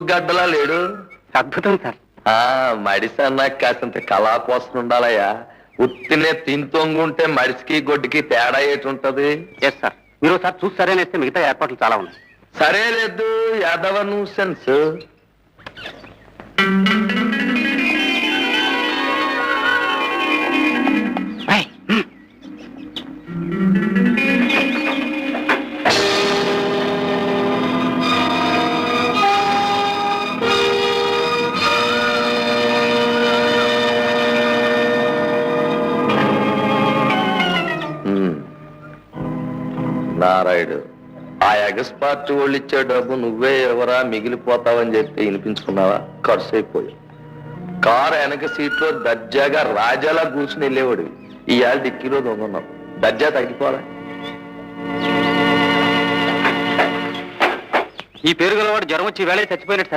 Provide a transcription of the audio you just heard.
గడ్డలా లేడు. అద్భుతం సార్. మడిసి అన్నాక కాసింత కళా కోసం ఉండాలయ్యా. ఉత్తినే తింతొంగుంటే మడిసికి గొడ్డుకి తేడా ఏటి ఉంటది? ఎస్ సార్, మీరు ఒకసారి చూసి సరేనేస్తే మిగతా ఏర్పాట్లు చాలా ఉన్నాయి. సరే లేదు యాదవ న్యూసెన్స్. నారాయుడు, ఆ ఎగస్ పార్టీ వాళ్ళు ఇచ్చే డబ్బు నువ్వే ఎవరా మిగిలిపోతావని చెప్పి వినిపించుకున్నావా? ఖర్చు అయిపోయి కారు వెనక సీట్లో దర్జాగా రాజాలా కూర్చుని వెళ్ళేవాడు. ఇవాళ డిక్కీలో దొంగన్నావు. దర్జా తగ్గిపోరా. ఈ పేరు గలవాడు జ్వరం వచ్చి వేళ చచ్చిపోయినట్టు